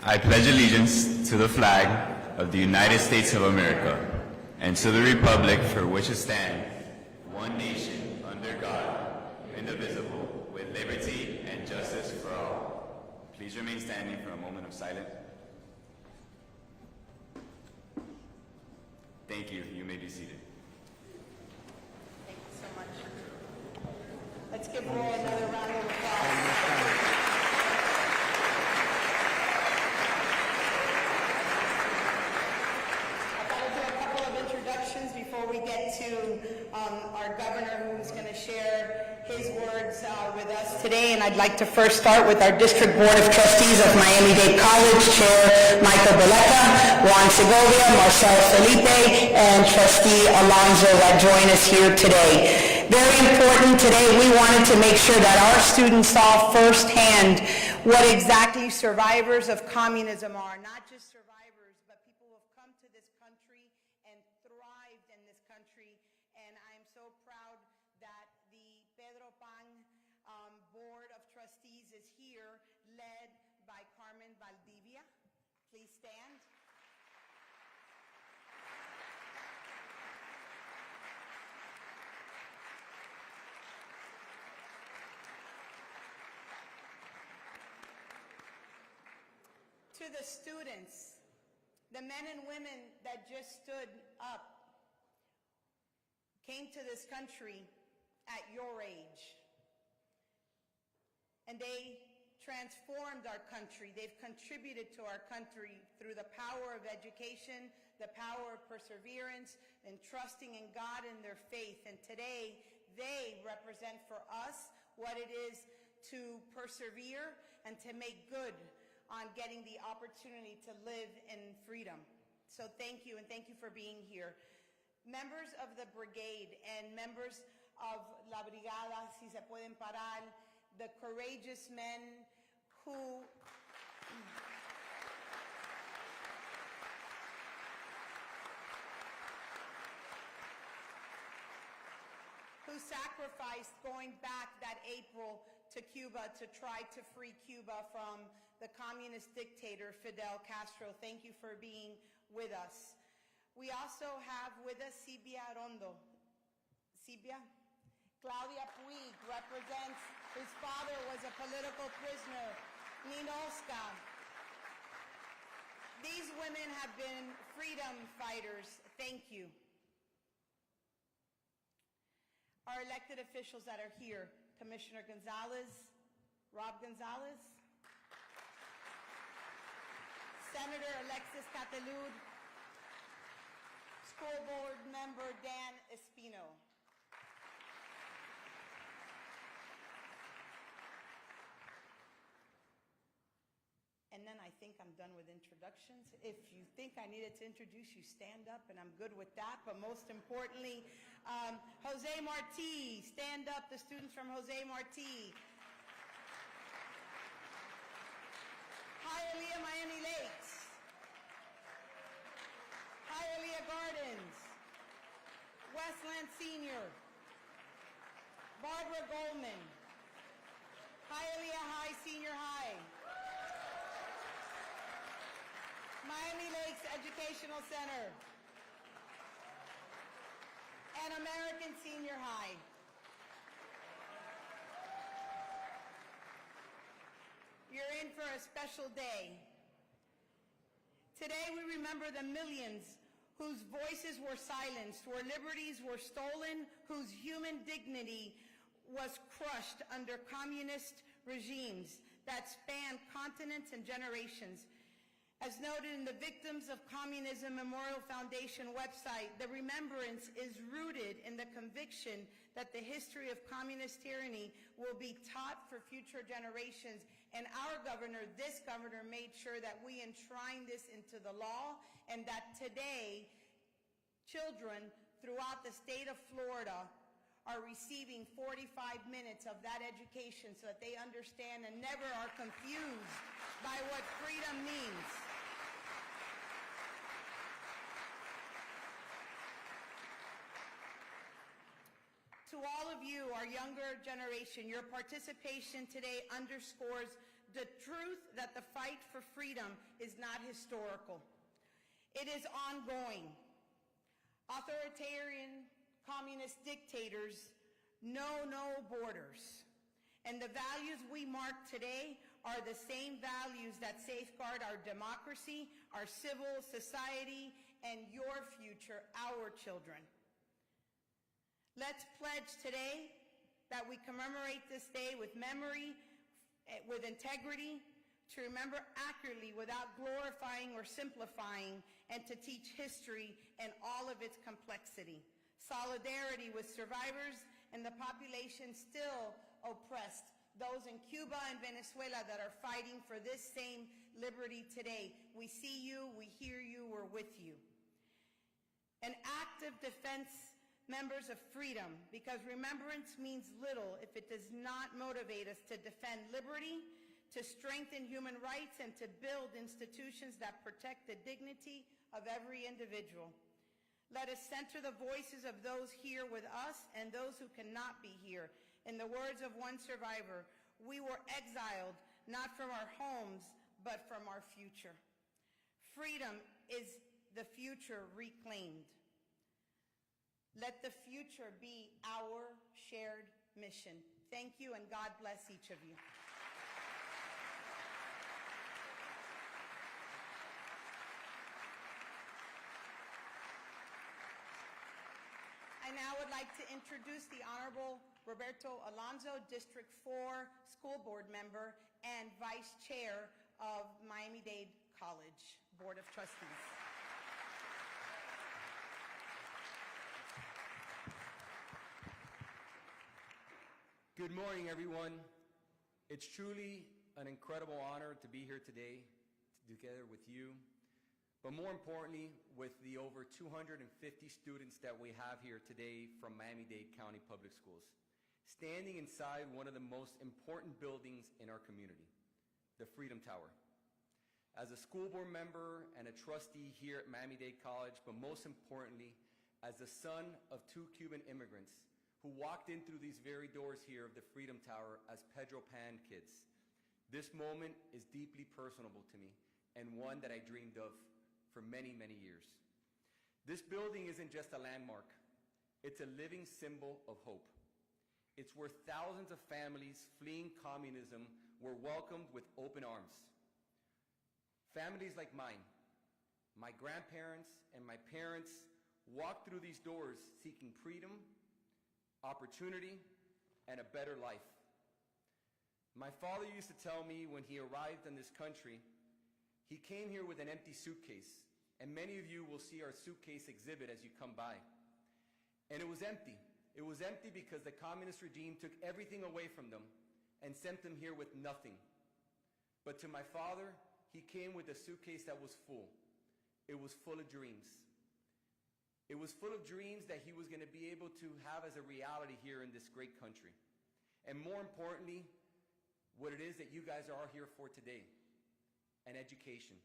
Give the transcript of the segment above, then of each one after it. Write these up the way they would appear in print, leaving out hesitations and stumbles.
I pledge allegiance to the flag of the United States of America and to the republic for which it stands, one nation, under God, indivisible, with liberty and justice for all. Please remain standing for a moment of silence. Thank you. You may be seated. Thank you so much. Let's give Roy another round of applause. I've got to do a couple of introductions before we get to our governor, who's going to share his words with us today. And I'd like to first start with our District Board of Trustees of Miami-Dade College, Chair Michael Beletta, Juan Segovia, Marcel Felipe, and Trustee Alonso that join us here today. Very important today, we wanted to make sure that our students saw firsthand what exactly survivors of communism are. Not just survivors, but people who have come to this country and thrived in this country. And I'm so proud that the Pedro Pan Board of Trustees is here, led by Carmen Valdivia. Please stand. To the students, the men and women that just stood up, came to this country at your age. And they transformed our country. They've contributed to our country through the power of education, the power of perseverance, and trusting in God and their faith. And today, they represent for us what it is to persevere and to make good on getting the opportunity to live in freedom. So thank you, and thank you for being here. Members of the brigade and members of La Brigada, Si Se Pueden Parar, the courageous men who sacrificed going back that April to Cuba to try to free Cuba from the communist dictator Fidel Castro. Thank you for being with us. We also have with us Sibia Rondo. Sibia? Claudia Puig represents, whose father was a political prisoner, Ninoska. These women have been freedom fighters. Thank you. Our elected officials that are here, Commissioner Gonzalez, Rob Gonzalez, Senator Alexis Catalud, School Board Member Dan Espino. And then I think I'm done with introductions. If you think I needed to introduce you, stand up, and I'm good with that. But most importantly, Jose Marti, stand up, the students from Jose Marti. Hialeah Miami Lakes. Hialeah Gardens. Westland Senior. Barbara Goldman. Hialeah High Senior High. Miami Lakes Educational Center, and American Senior High. You're in for a special day. Today we remember the millions whose voices were silenced, whose liberties were stolen, whose human dignity was crushed under communist regimes that spanned continents and generations. As noted in the Victims of Communism Memorial Foundation website, the remembrance is rooted in the conviction that the history of communist tyranny will be taught for future generations. And our governor, this governor, made sure that we enshrine this into the law, and that today, children throughout the state of Florida are receiving 45 minutes of that education so that they understand and never are confused by what freedom means. To all of you, our younger generation, your participation today underscores the truth that the fight for freedom is not historical. It is ongoing. Authoritarian communist dictators know no borders. And the values we mark today are the same values that safeguard our democracy, our civil society, and your future, our children. Let's pledge today that we commemorate this day with memory, with integrity, to remember accurately without glorifying or simplifying, and to teach history and all of its complexity. Solidarity with survivors and the population still oppressed, those in Cuba and Venezuela that are fighting for this same liberty today. We see you, we hear you, we're with you. An active defense, members of freedom, because remembrance means little if it does not motivate us to defend liberty, to strengthen human rights, and to build institutions that protect the dignity of every individual. Let us center the voices of those here with us and those who cannot be here. In the words of one survivor, we were exiled not from our homes, but from our future. Freedom is the future reclaimed. Let the future be our shared mission. Thank you, and God bless each of you. I now would like to introduce the Honorable Roberto Alonso, District 4 School Board Member and Vice Chair of Miami-Dade College Board of Trustees. Good morning, everyone. It's truly an incredible honor to be here today together with you, but more importantly, with the over 250 students that we have here today from Miami-Dade County Public Schools, standing inside one of the most important buildings in our community, the Freedom Tower. As a school board member and a trustee here at Miami-Dade College, but most importantly, as the son of two Cuban immigrants who walked in through these very doors here of the Freedom Tower as Pedro Pan kids, this moment is deeply personal to me and one that I dreamed of for many, many years. This building isn't just a landmark. It's a living symbol of hope. It's where thousands of families fleeing communism were welcomed with open arms. Families like mine, my grandparents and my parents walked through these doors seeking freedom, opportunity, and a better life. My father used to tell me when he arrived in this country, he came here with an empty suitcase, and many of you will see our suitcase exhibit as you come by. And it was empty. It was empty because the communist regime took everything away from them and sent them here with nothing. But to my father, he came with a suitcase that was full. It was full of dreams. It was full of dreams that he was going to be able to have as a reality here in this great country. And more importantly, what it is that you guys are here for today, an education.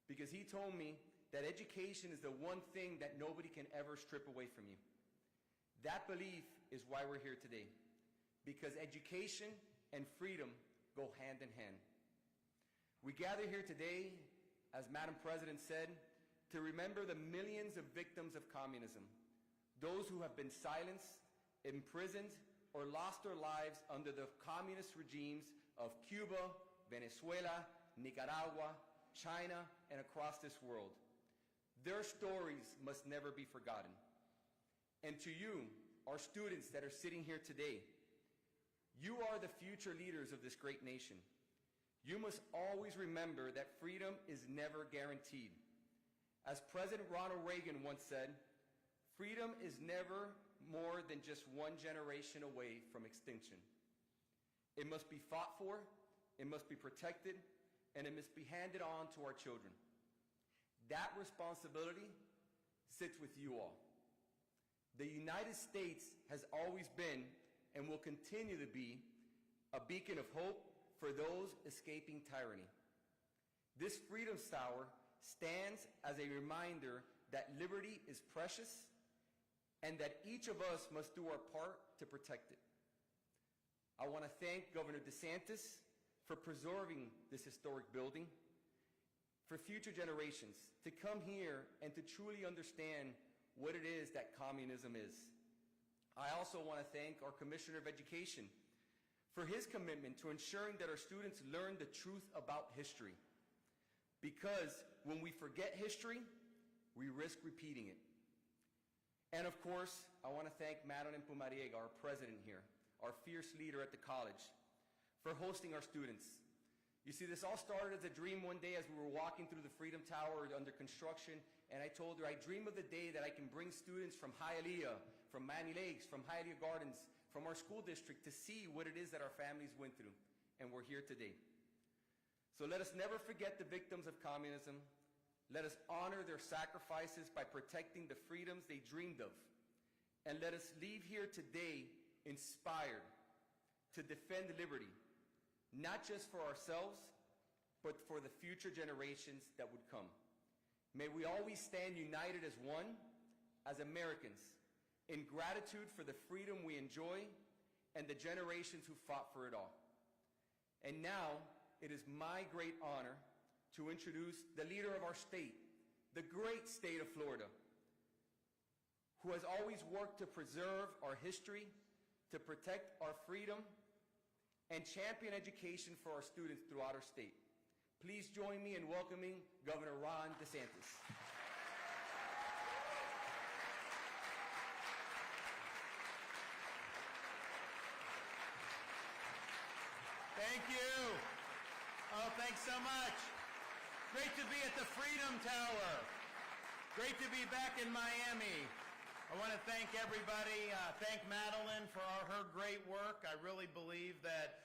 Because he told me that education is the one thing that nobody can ever strip away from you. That belief is why we're here today. Because education and freedom go hand in hand. We gather here today, as Madam President said, to remember the millions of victims of communism, those who have been silenced, imprisoned, or lost their lives under the communist regimes of Cuba, Venezuela, Nicaragua, China, and across this world. Their stories must never be forgotten. And to you, our students that are sitting here today, you are the future leaders of this great nation. You must always remember that freedom is never guaranteed. As President Ronald Reagan once said, freedom is never more than just one generation away from extinction. It must be fought for, it must be protected, and it must be handed on to our children. That responsibility sits with you all. The United States has always been and will continue to be a beacon of hope for those escaping tyranny. This Freedom Tower stands as a reminder that liberty is precious and that each of us must do our part to protect it. I want to thank Governor DeSantis for preserving this historic building, for future generations to come here and to truly understand what it is that communism is. I also want to thank our Commissioner of Education for his commitment to ensuring that our students learn the truth about history. Because when we forget history, we risk repeating it. And of course, I want to thank Madeline Pumariega, our president here, our fierce leader at the college, for hosting our students. You see, this all started as a dream one day as we were walking through the Freedom Tower under construction, and I told her, I dream of the day that I can bring students from Hialeah, from Manny Lakes, from Hialeah Gardens, from our school district to see what it is that our families went through, and we're here today. So let us never forget the victims of communism. Let us honor their sacrifices by protecting the freedoms they dreamed of. And let us leave here today inspired to defend liberty, not just for ourselves, but for the future generations that would come. May we always stand united as one, as Americans, in gratitude for the freedom we enjoy and the generations who fought for it all. And now, it is my great honor to introduce the leader of our state, the great state of Florida, who has always worked to preserve our history, to protect our freedom, and champion education for our students throughout our state. Please join me in welcoming Governor Ron DeSantis. Thank you. Oh, thanks so much. Great to be at the Freedom Tower. Great to be back in Miami. I want to thank everybody, thank Madeline for her great work. I really believe that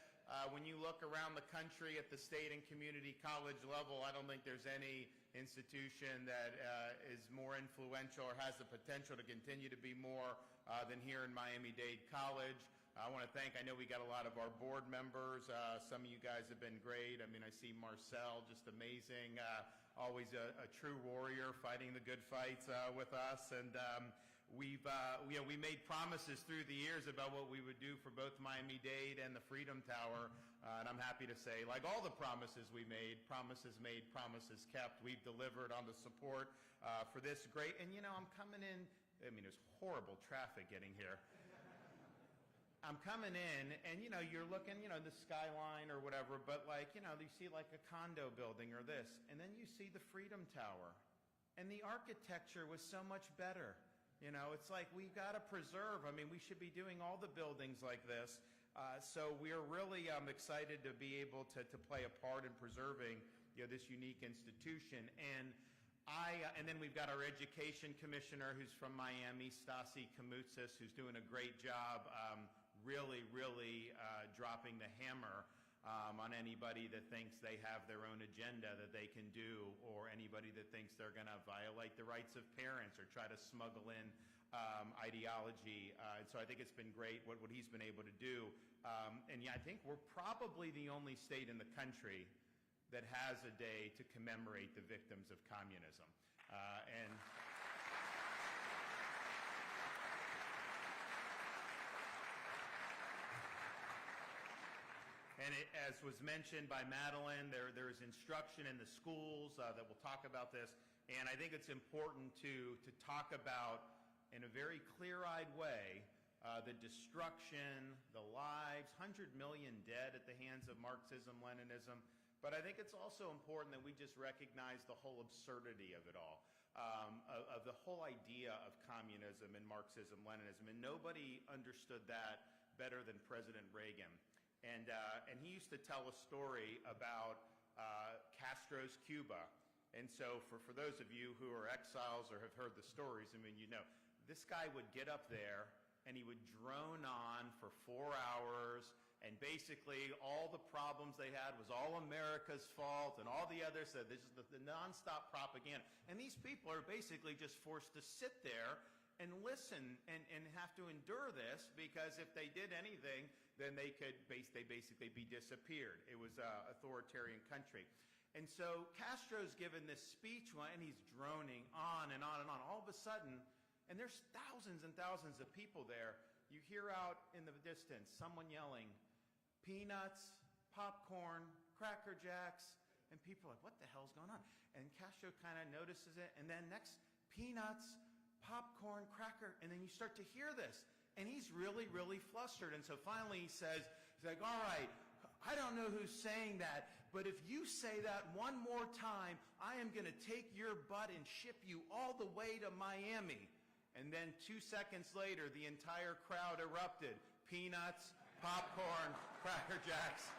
when you look around the country at the state and community college level, I don't think there's any institution that is more influential or has the potential to continue to be more than here in Miami-Dade College. I want to thank, I know we got a lot of our board members. Some of you guys have been great. I mean, I see Marcel, just amazing, always a true warrior fighting the good fights with us. And we made promises through the years about what we would do for both Miami-Dade and the Freedom Tower. And I'm happy to say, like all the promises we made, promises made, promises kept. We've delivered on the support for this great. And, you know, I'm coming in, I mean, there's horrible traffic getting here. I'm coming in, and, you know, you're looking, you know, the skyline or whatever, but, like, you know, you see, like, a condo building or this, and then you see the Freedom Tower, and the architecture was so much better. You know, it's like we've got to preserve. I mean, we should be doing all the buildings like this. So we're really excited to be able to play a part in preserving, you know, this unique institution. And then we've got our education commissioner who's from Miami, Kamoutsas, who's doing a great job. Really dropping the hammer on anybody that thinks they have their own agenda that they can do, or anybody that thinks they're going to violate the rights of parents or try to smuggle in ideology. And so I think it's been great what he's been able to do. And yeah, I think we're probably the only state in the country that has a day to commemorate the victims of communism. And as was mentioned by Madeline, there is instruction in the schools that will talk about this. And I think it's important to talk about, in a very clear-eyed way, the destruction, the lives, 100 million dead at the hands of Marxism, Leninism. But I think it's also important that we just recognize the whole absurdity of it all, of the whole idea of communism and Marxism, Leninism. And nobody understood that better than President Reagan. And he used to tell a story about Castro's Cuba. And so for those of you who are exiles or have heard the stories, I mean, you know, this guy would get up there and he would drone on for 4 hours, and basically all the problems they had was all America's fault, and all the others said this is the nonstop propaganda. And these people are basically just forced to sit there and listen and have to endure this, because if they did anything, then they could basically be disappeared. It was an authoritarian country. And so Castro's given this speech, and he's droning on and on and on. All of a sudden, and there's thousands and thousands of people there, you hear out in the distance someone yelling, "Peanuts, popcorn, Cracker Jacks, and people are like, what the hell's going on? And Castro kind of notices it, and then next, peanuts, popcorn, cracker, and then you start to hear this. And he's really, really flustered. And so finally he says, he's like, all right, I don't know who's saying that, but if you say that one more time, I am going to take your butt and ship you all the way to Miami. And then 2 seconds later, the entire crowd erupted. Peanuts, popcorn, Cracker Jacks.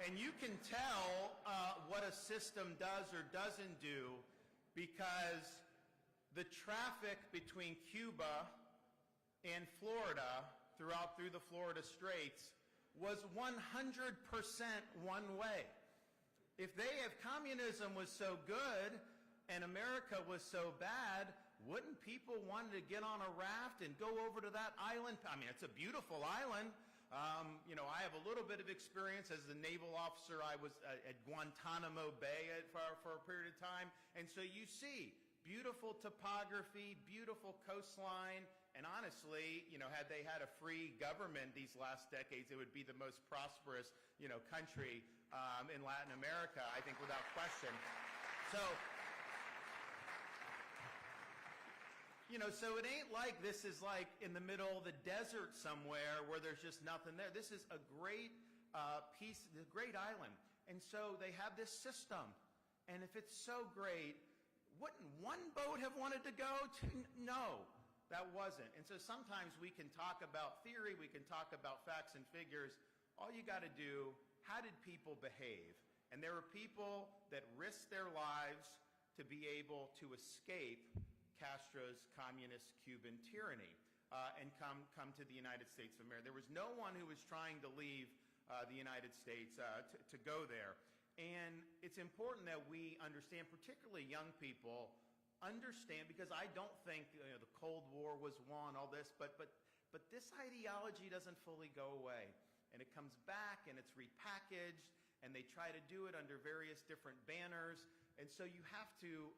And you can tell what a system does or doesn't do because the traffic between Cuba and Florida through the Florida Straits was 100% one way. If communism was so good and America was so bad, wouldn't people want to get on a raft and go over to that island? I mean, it's a beautiful island. You know, I have a little bit of experience as a naval officer. I was at Guantanamo Bay for a period of time. And so you see beautiful topography, beautiful coastline, and honestly, you know, had they had a free government these last decades, it would be the most prosperous, you know, country in Latin America, I think, without question. So, you know, so it ain't like this is like in the middle of the desert somewhere where there's just nothing there. This is a great a great island. And so they have this system. And if it's so great, wouldn't one boat have wanted to go to? No, that wasn't. And so sometimes we can talk about theory, we can talk about facts and figures. All you got to do, how did people behave? And there were people that risked their lives to be able to escape Castro's communist Cuban tyranny and come to the United States of America. There was no one who was trying to leave the United States to go there. And it's important that we understand, particularly young people, understand, because I don't think the Cold War was won, all this, but this ideology doesn't fully go away. And it comes back and it's repackaged, and they try to do it under various different banners. And so you have to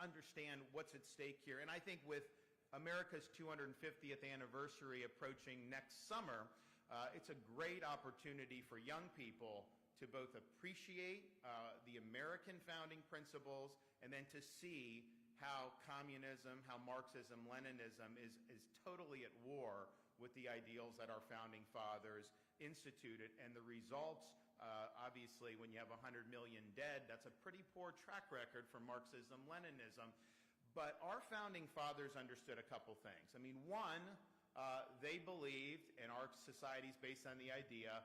understand what's at stake here. And I think with America's 250th anniversary approaching next summer, it's a great opportunity for young people to both appreciate the American founding principles and then to see how communism, how Marxism, Leninism is totally at war with the ideals that our founding fathers instituted. And the results, obviously, when you have 100 million dead, that's a pretty poor track record for Marxism, Leninism. But our founding fathers understood a couple things. I mean, one, they believed, and our society is based on the idea,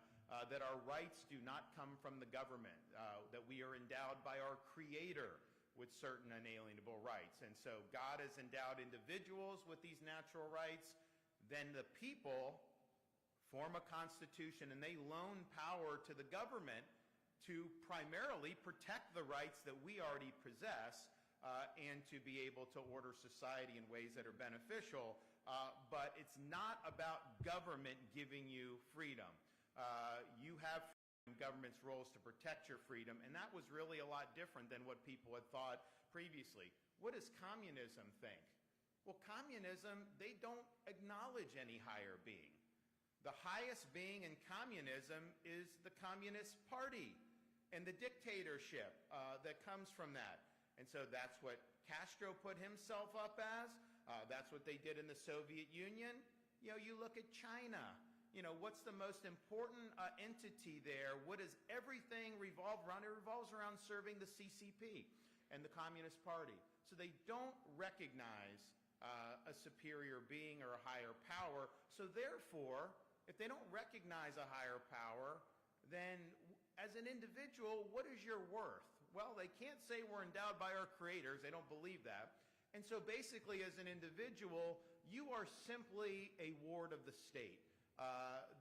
that our rights do not come from the government, that we are endowed by our Creator with certain unalienable rights. And so God has endowed individuals with these natural rights. Then the people form a constitution, and they loan power to the government to primarily protect the rights that we already possess and to be able to order society in ways that are beneficial. But it's not about government giving you freedom. You have freedom. Government's role is to protect your freedom, and that was really a lot different than what people had thought previously. What does communism think? Well, communism, they don't acknowledge any higher being. The highest being in communism is the Communist Party and the dictatorship that comes from that. And so that's what Castro put himself up as. That's what they did in the Soviet Union. You know, you look at China. You know, what's the most important entity there? What does everything revolve around? It revolves around serving the CCP and the Communist Party. So they don't recognize a superior being or a higher power. So therefore, if they don't recognize a higher power, then as an individual, what is your worth? Well, they can't say we're endowed by our creators. They don't believe that. And so basically, as an individual, you are simply a ward of the state.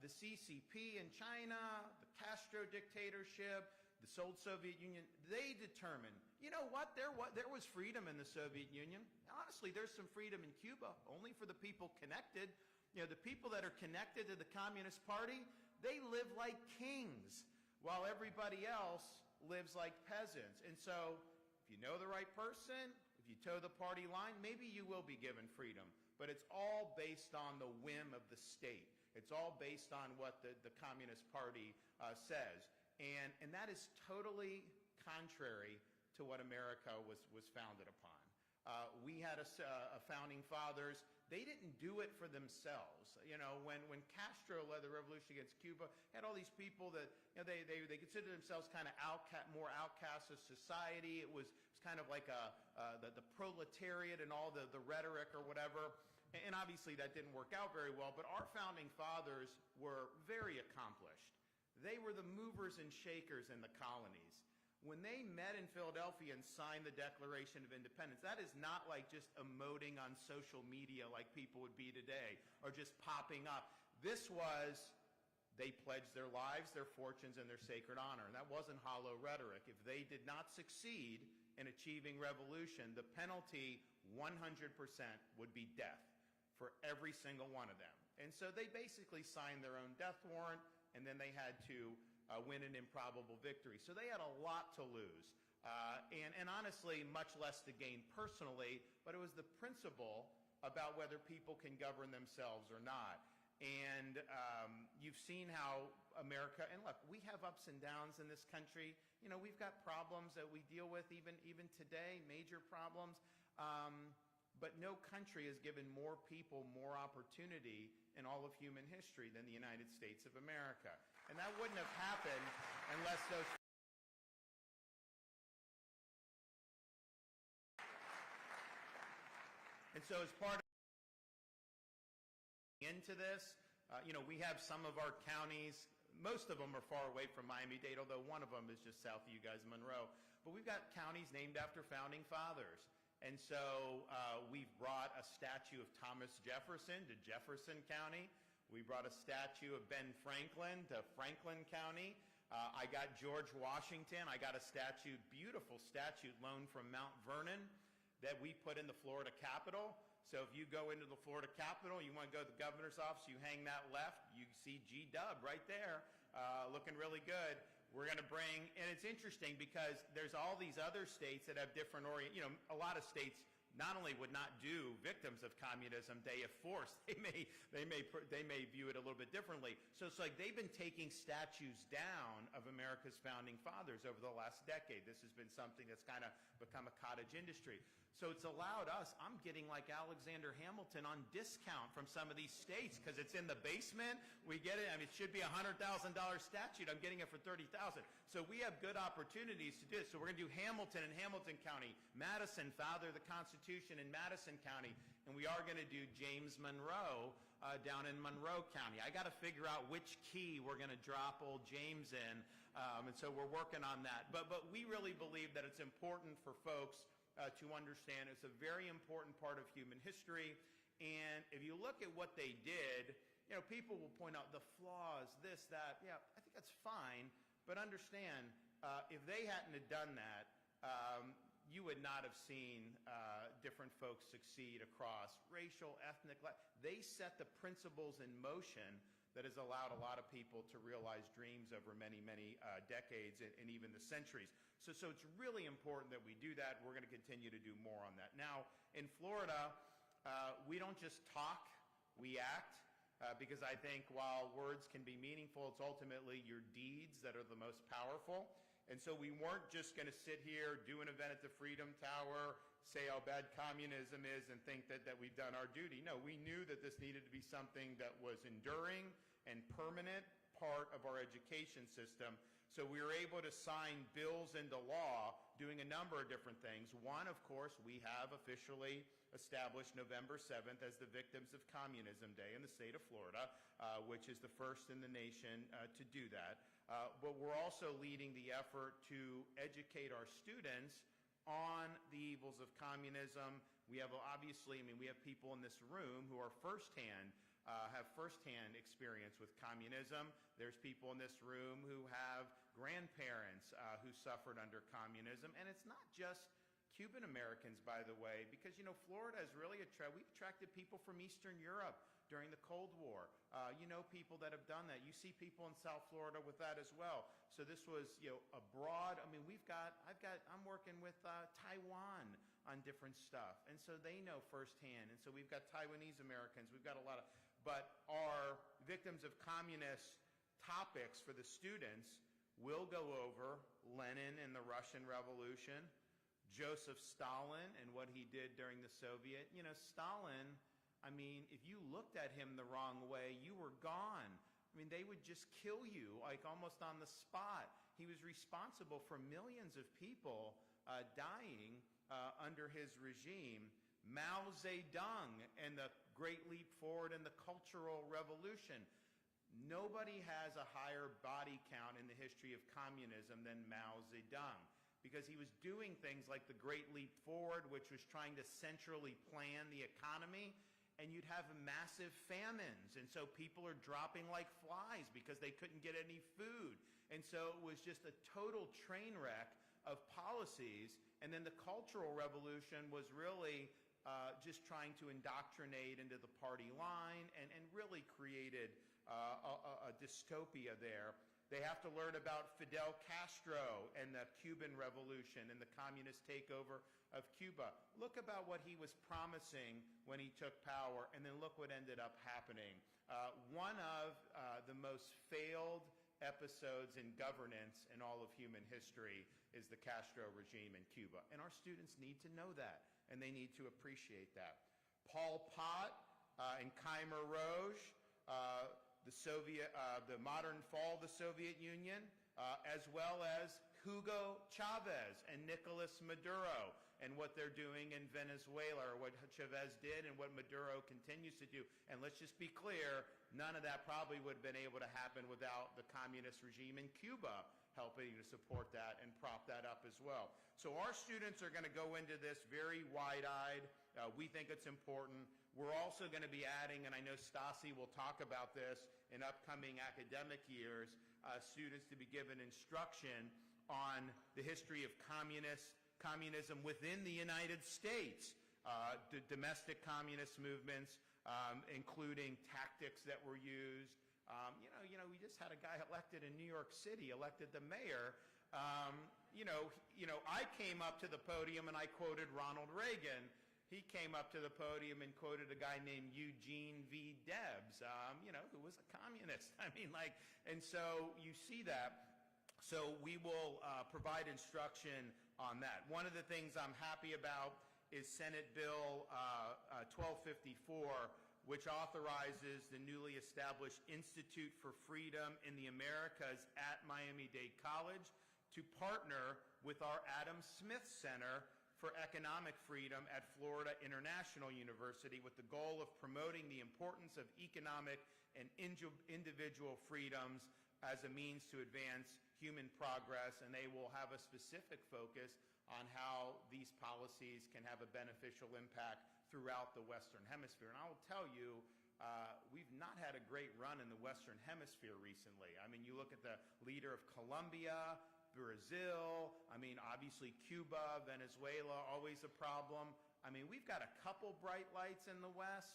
The CCP in China, the Castro dictatorship, the old Soviet Union, they determine, you know what, there was freedom in the Soviet Union. Honestly, there's some freedom in Cuba, only for the people connected. You know, the people that are connected to the Communist Party, they live like kings, while everybody else lives like peasants. And so, if you know the right person, if you toe the party line, maybe you will be given freedom. but it's all based on the whim of the state. It's all based on what the Communist Party says. And that is totally contrary to what America was founded upon. We had a founding fathers. They didn't do it for themselves. You know, when Castro led the revolution against Cuba, had all these people that, you know, they considered themselves kind of more outcasts of society. It was kind of like the proletariat and all the rhetoric or whatever. And obviously that didn't work out very well, but our founding fathers were very accomplished. They were the movers and shakers in the colonies. When they met in Philadelphia and signed the Declaration of Independence, that is not like just emoting on social media like people would be today, or just popping up. This was, they pledged their lives, their fortunes, and their sacred honor. And that wasn't hollow rhetoric. If they did not succeed in achieving revolution, the penalty 100% would be death for every single one of them. And so they basically signed their own death warrant, and then they had to win an improbable victory. So they had a lot to lose, and honestly, much less to gain personally, but it was the principle about whether people can govern themselves or not. And you've seen how America, and look, we have ups and downs in this country. You know, we've got problems that we deal with even today, major problems. But no country has given more people more opportunity in all of human history than the United States of America. And that wouldn't have happened unless those... And so as part of into this, you know, we have some of our counties, most of them are far away from Miami-Dade, although one of them is just south of you guys, Monroe. But we've got counties named after founding fathers. And so we've brought a statue of Thomas Jefferson to Jefferson County. We brought a statue of Ben Franklin to Franklin County. I got George Washington. I got a statue, beautiful statue loaned from Mount Vernon that we put in the Florida Capitol. So if you go into the Florida Capitol, you want to go to the governor's office, you hang that left, you see G-Dub right there, looking really good. We're going to bring, and it's interesting because there's all these other states that have different you know, a lot of states not only would not do victims of communism day of force, they may view it a little bit differently. So it's like they've been taking statues down of America's founding fathers over the last decade. This has been something that's kind of become a cottage industry. So it's allowed us, I'm getting like Alexander Hamilton on discount from some of these states because it's in the basement. We get it, I mean, it should be a $100,000 statute. I'm getting it for $30,000. So we have good opportunities to do this. So we're going to do Hamilton in Hamilton County, Madison, Father of the Constitution in Madison County, and we are going to do James Monroe down in Monroe County. I got to figure out which key we're going to drop old James in, and so we're working on that. But we really believe that it's important for folks to understand. It's a very important part of human history. And if you look at what they did, you know, people will point out the flaws, this, that. Yeah, I think that's fine. But understand, if they hadn't have done that, you would not have seen different folks succeed across racial, ethnic. They set the principles in motion that has allowed a lot of people to realize dreams over many, many decades and even the centuries. So it's really important that we do that. We're going to continue to do more on that. Now, in Florida, we don't just talk, we act, because I think while words can be meaningful, it's ultimately your deeds that are the most powerful. And so we weren't just going to sit here, do an event at the Freedom Tower, say how bad communism is, and think that we've done our duty. No, we knew that this needed to be something that was enduring and permanent part of our education system. So we were able to sign bills into law doing a number of different things. One, of course, we have officially established November 7th as the Victims of Communism Day in the state of Florida, which is the first in the nation to do that. But we're also leading the effort to educate our students on the evils of communism. We have obviously, I mean, we have people in this room who are have firsthand experience with communism. There's people in this room who have grandparents who suffered under communism. And it's not just Cuban Americans, by the way, because, you know, Florida has really we've attracted people from Eastern Europe during the Cold War. You know, people that have done that. You see people in South Florida with that as well. So this was, you know, abroad. I mean, I'm working with Taiwan on different stuff. And so they know firsthand. And so we've got Taiwanese Americans. We've got a lot of, but our victims of communist topics for the students will go over Lenin and the Russian Revolution, Joseph Stalin and what he did during the Soviet. You know, Stalin, I mean, if you looked at him the wrong way, you were gone. I mean, they would just kill you, like almost on the spot. He was responsible for millions of people dying under his regime. Mao Zedong and the Great Leap Forward and the Cultural Revolution. Nobody has a higher body count in the history of communism than Mao Zedong, because he was doing things like the Great Leap Forward, which was trying to centrally plan the economy, and you'd have massive famines, and so people are dropping like flies because they couldn't get any food. And so it was just a total train wreck of policies. And then the Cultural Revolution was really just trying to indoctrinate into the party line and really created a dystopia there. They have to learn about Fidel Castro and the Cuban Revolution and the communist takeover of Cuba. Look about what he was promising when he took power, and then look what ended up happening. One of the most failed episodes in governance in all of human history is the Castro regime in Cuba. And our students need to know that, and they need to appreciate that. Pol Pot and Khmer Rouge, the modern fall of the Soviet Union, as well as Hugo Chavez and Nicolas Maduro and what they're doing in Venezuela, or what Chavez did and what Maduro continues to do. And let's just be clear, none of that probably would have been able to happen without the communist regime in Cuba helping to support that and prop that up as well. So our students are going to go into this very wide-eyed. We think it's important. We're also going to be adding, and I know Stasi will talk about this in upcoming academic years, students to be given instruction on the history of communism within the United States, domestic communist movements, including tactics that were used. We just had a guy elected in New York City, elected the mayor. I came up to the podium and I quoted Ronald Reagan. He came up to the podium and quoted a guy named Eugene V. Debs, who was a communist. And so you see that. So we will provide instruction on that. One of the things I'm happy about is Senate Bill 1254, which authorizes the newly established Institute for Freedom in the Americas at Miami-Dade College to partner with our Adam Smith Center for Economic Freedom at Florida International University, with the goal of promoting the importance of economic and individual freedoms as a means to advance human progress. And they will have a specific focus on how these policies can have a beneficial impact throughout the Western Hemisphere. And I will tell you, we've not had a great run in the Western Hemisphere recently. I mean, you look at the leader of Colombia, Brazil, obviously Cuba, Venezuela, always a problem. We've got a couple bright lights in the West.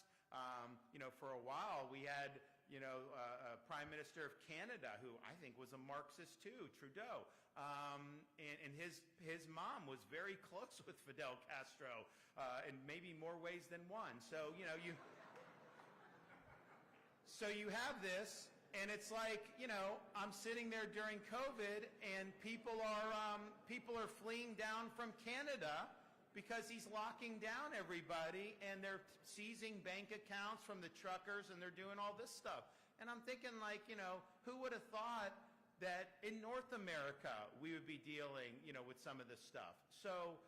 For a while we had, a Prime Minister of Canada who I think was a Marxist too, Trudeau. And his mom was very close with Fidel Castro in maybe more ways than one. So, so you have this. And it's like, I'm sitting there during COVID, and people are fleeing down from Canada because he's locking down everybody, and they're seizing bank accounts from the truckers, and they're doing all this stuff. And I'm thinking, who would have thought that in North America we would be dealing, with some of this stuff? So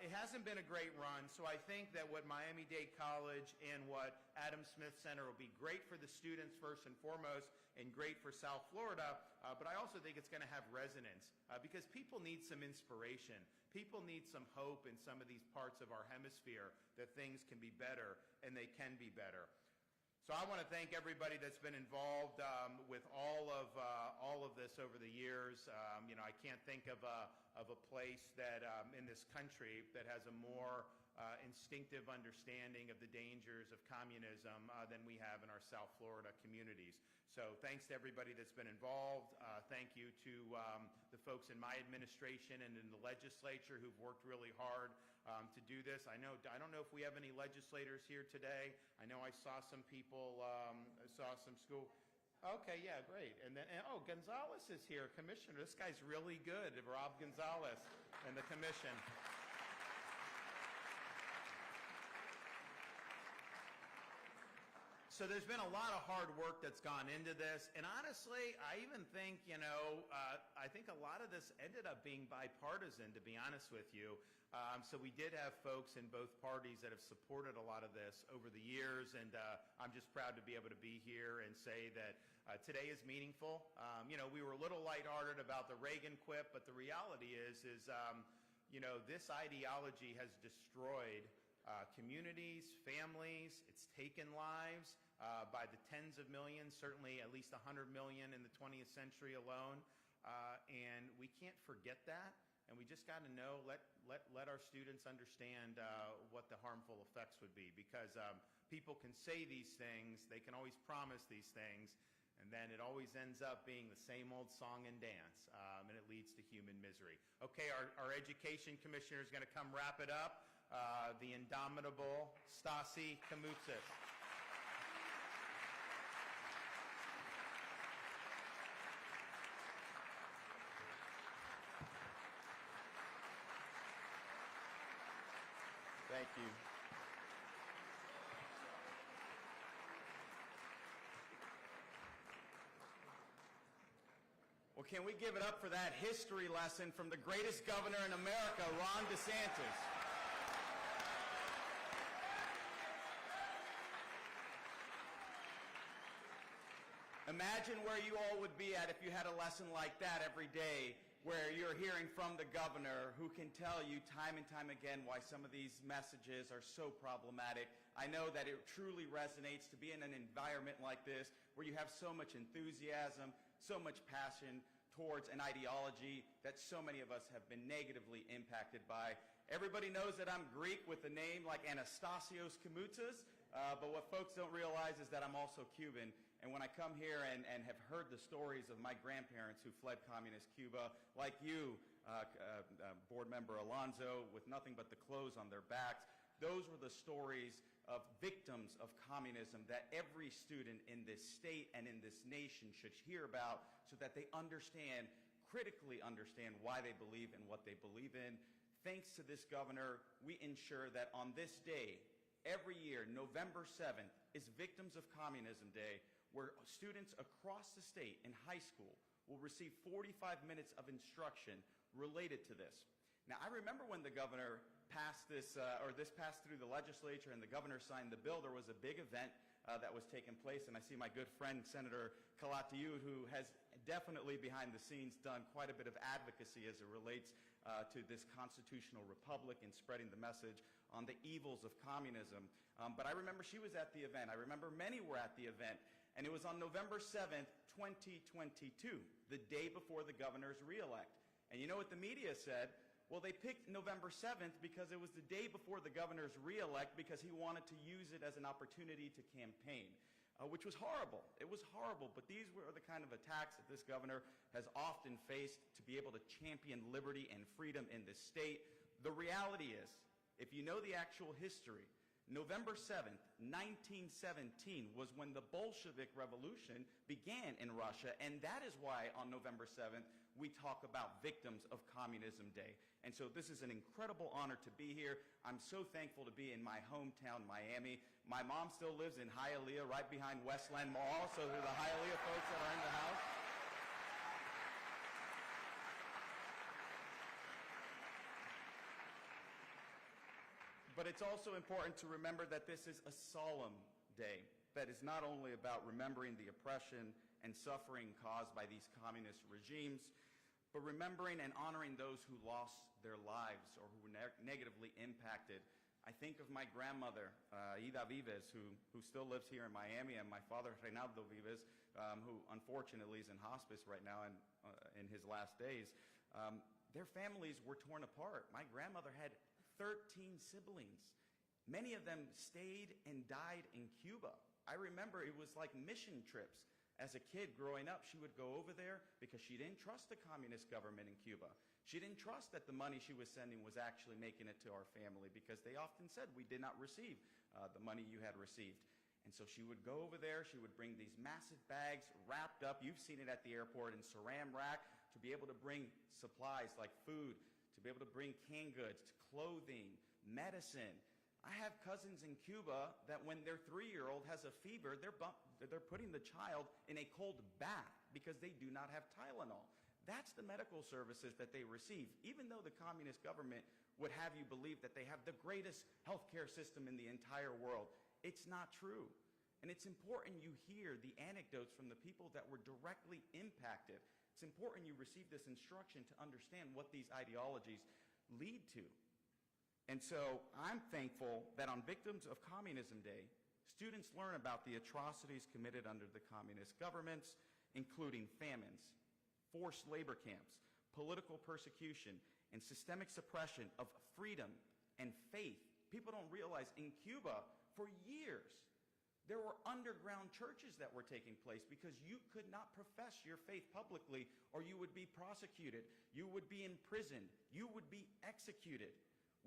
it hasn't been a great run, so I think that what Miami-Dade College and what Adam Smith Center will be great for the students first and foremost, and great for South Florida, but I also think it's going to have resonance because people need some inspiration. People need some hope in some of these parts of our hemisphere that things can be better, and they can be better. So I want to thank everybody that's been involved with all of this over the years. I can't think of a place that in this country that has a more instinctive understanding of the dangers of communism than we have in our South Florida communities. So thanks to everybody that's been involved. Thank you to the folks in my administration and in the legislature who've worked really hard to do this. I don't know if we have any legislators here today. I know I saw some people, saw some school. Okay, yeah, great. And then, Gonzalez is here, Commissioner. This guy's really good, Rob Gonzalez, and the commission. So there's been a lot of hard work that's gone into this, and honestly, I even think, I think a lot of this ended up being bipartisan, to be honest with you. So we did have folks in both parties that have supported a lot of this over the years, and I'm just proud to be able to be here and say that today is meaningful. We were a little lighthearted about the Reagan quip, but the reality is this ideology has destroyed communities, families. It's taken lives by the tens of millions, certainly at least 100 million in the 20th century alone. And we can't forget that. And we just got to know, let our students understand what the harmful effects would be. Because people can say these things, they can always promise these things, and then it always ends up being the same old song and dance, and it leads to human misery. Okay, our education commissioner is going to come wrap it up. The indomitable Kamoutsas. Thank you. Well, can we give it up for that history lesson from the greatest governor in America, Ron DeSantis? Imagine where you all would be at if you had a lesson like that every day, where you're hearing from the governor who can tell you time and time again why some of these messages are so problematic. I know that it truly resonates to be in an environment like this where you have so much enthusiasm, so much passion towards an ideology that so many of us have been negatively impacted by. Everybody knows that I'm Greek with a name like Anastasios Kamoutsas, but what folks don't realize is that I'm also Cuban. And when I come here and have heard the stories of my grandparents who fled communist Cuba, like you, board member Alonzo, with nothing but the clothes on their backs, those were the stories of victims of communism that every student in this state and in this nation should hear about so that they understand, critically understand why they believe in what they believe in. Thanks to this governor, we ensure that on this day, every year, November 7th, is Victims of Communism Day, where students across the state in high school will receive 45 minutes of instruction related to this. Now, I remember when the governor passed this, this passed through the legislature and the governor signed the bill, there was a big event that was taking place, and I see my good friend, Senator Kamoutsas, who has definitely behind the scenes done quite a bit of advocacy as it relates to this constitutional republic and spreading the message on the evils of communism. But I remember she was at the event. I remember many were at the event. And it was on November 7th, 2022, the day before the governor's reelect. And you know what the media said? Well, they picked November 7th because it was the day before the governor's reelect because he wanted to use it as an opportunity to campaign, which was horrible. It was horrible, but these were the kind of attacks that this governor has often faced to be able to champion liberty and freedom in this state. The reality is, if you know the actual history, November 7th, 1917 was when the Bolshevik Revolution began in Russia, and that is why on November 7th we talk about Victims of Communism Day. And so this is an incredible honor to be here. I'm so thankful to be in my hometown, Miami. My mom still lives in Hialeah, right behind Westland Mall, so there's the Hialeah folks that are in the house. But it's also important to remember that this is a solemn day that is not only about remembering the oppression and suffering caused by these communist regimes, but remembering and honoring those who lost their lives or who were negatively impacted I think of my grandmother, Ida Vives, who still lives here in Miami, and my father, Reinaldo Vives, who unfortunately is in hospice right now and in his last days. Their families were torn apart. My grandmother had 13 siblings. Many of them stayed and died in Cuba. I remember it was like mission trips. As a kid growing up, she would go over there because she didn't trust the communist government in Cuba. She didn't trust that the money she was sending was actually making it to our family, because they often said, we did not receive the money you had received. And so she would go over there, she would bring these massive bags wrapped up, you've seen it at the airport, in saran wrap, to be able to bring supplies like food, to be able to bring canned goods, clothing, medicine. I have cousins in Cuba that when their 3-year-old has a fever, they're putting the child in a cold bath because they do not have Tylenol. That's the medical services that they receive, even though the communist government would have you believe that they have the greatest healthcare system in the entire world. It's not true. And it's important you hear the anecdotes from the people that were directly impacted. It's important you receive this instruction to understand what these ideologies lead to. And so I'm thankful that on Victims of Communism Day, students learn about the atrocities committed under the communist governments, including famines, forced labor camps, political persecution, and systemic suppression of freedom and faith. People don't realize in Cuba, for years, there were underground churches that were taking place because you could not profess your faith publicly or you would be prosecuted, you would be imprisoned, you would be executed.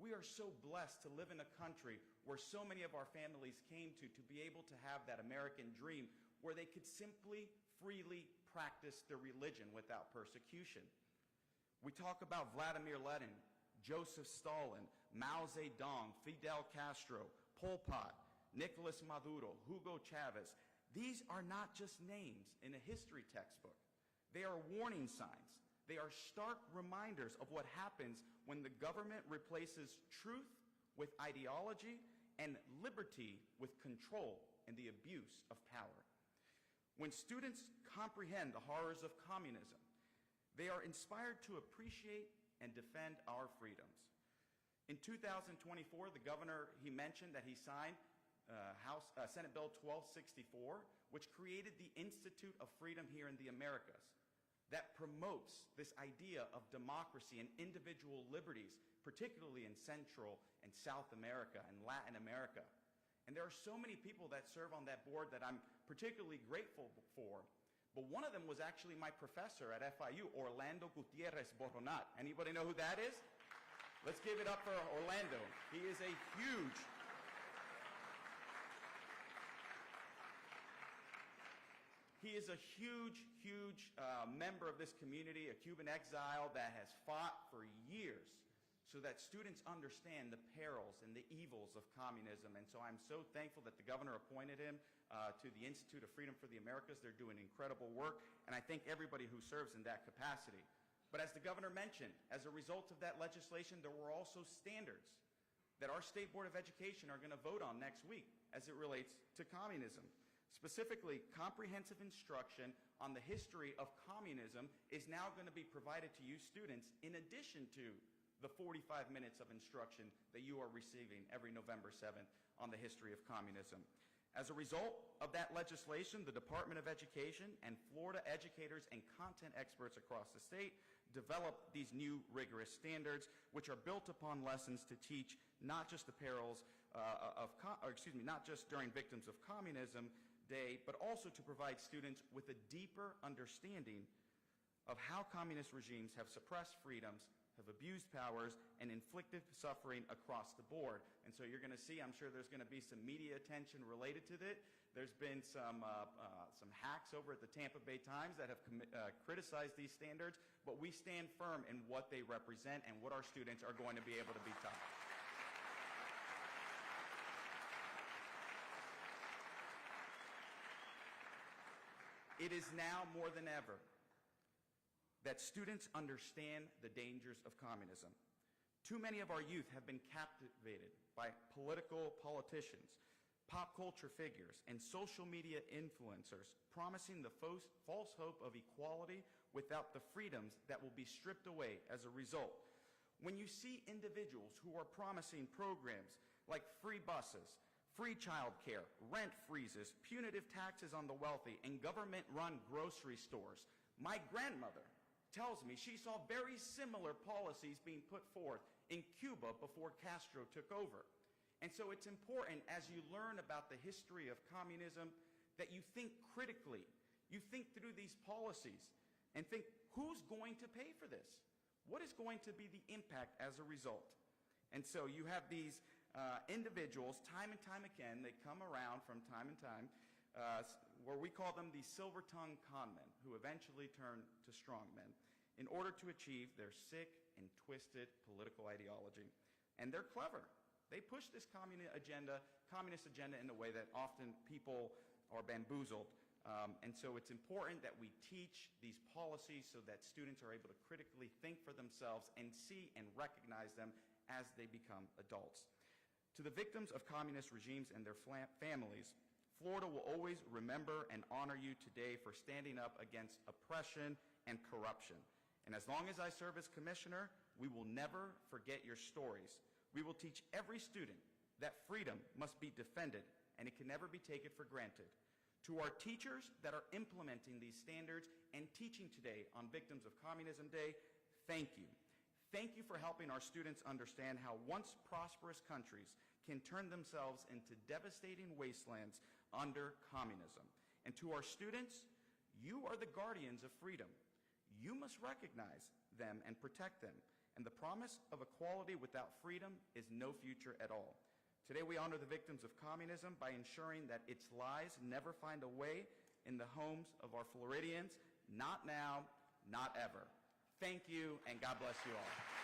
We are so blessed to live in a country where so many of our families came to be able to have that American dream where they could simply, freely practice their religion without persecution. We talk about Vladimir Lenin, Joseph Stalin, Mao Zedong, Fidel Castro, Pol Pot, Nicolas Maduro, Hugo Chavez. These are not just names in a history textbook. They are warning signs. They are stark reminders of what happens when the government replaces truth with ideology and liberty with control and the abuse of power. When students comprehend the horrors of communism, they are inspired to appreciate and defend our freedoms. In 2024, the governor, he mentioned that he signed Senate Bill 1264, which created the Institute of Freedom here in the Americas, that promotes this idea of democracy and individual liberties, particularly in Central and South America and Latin America. And there are so many people that serve on that board that I'm particularly grateful for. But one of them was actually my professor at FIU, Orlando Gutierrez Boronat. Anybody know who that is? Let's give it up for Orlando. He is a huge member of this community, a Cuban exile that has fought for years so that students understand the perils and the evils of communism. And so I'm so thankful that the governor appointed him to the Institute of Freedom for the Americas. They're doing incredible work, and I thank everybody who serves in that capacity. But as the governor mentioned, as a result of that legislation, there were also standards that our State Board of Education are going to vote on next week as it relates to communism. Specifically, comprehensive instruction on the history of communism is now going to be provided to you students in addition to the 45 minutes of instruction that you are receiving every November 7th on the history of communism. As a result of that legislation, the Department of Education and Florida educators and content experts across the state developed these new rigorous standards, which are built upon lessons to teach not just the perils not just during Victims of Communism Day, but also to provide students with a deeper understanding of how communist regimes have suppressed freedoms, have abused powers, and inflicted suffering across the board. And so you're going to see, I'm sure there's going to be some media attention related to it. There's been some hacks over at the Tampa Bay Times that have criticized these standards, but we stand firm in what they represent and what our students are going to be able to be taught. It is now more than ever that students understand the dangers of communism. Too many of our youth have been captivated by politicians, pop culture figures, and social media influencers promising the false hope of equality without the freedoms that will be stripped away as a result. When you see individuals who are promising programs like free buses, free child care, rent freezes, punitive taxes on the wealthy, and government-run grocery stores. My grandmother tells me she saw very similar policies being put forth in Cuba before Castro took over. And so it's important, as you learn about the history of communism, that you think critically. You think through these policies and think, who's going to pay for this? What is going to be the impact as a result? And so you have these individuals, time and time again, they come around from time and time, where we call them the silver-tongued conmen, who eventually turn to strongmen in order to achieve their sick and twisted political ideology. And they're clever. They push this communist agenda in a way that often people are bamboozled. And so it's important that we teach these policies so that students are able to critically think for themselves and see and recognize them as they become adults. To the victims of communist regimes and their families, Florida will always remember and honor you today for standing up against oppression and corruption. And as long as I serve as commissioner, we will never forget your stories. We will teach every student that freedom must be defended and it can never be taken for granted. To our teachers that are implementing these standards and teaching today on Victims of Communism Day, thank you. Thank you for helping our students understand how once prosperous countries can turn themselves into devastating wastelands under communism. And to our students, you are the guardians of freedom. You must recognize them and protect them. And the promise of equality without freedom is no future at all. Today we honor the victims of communism by ensuring that its lies never find a way in the homes of our Floridians. Not now, not ever. Thank you, and God bless you all.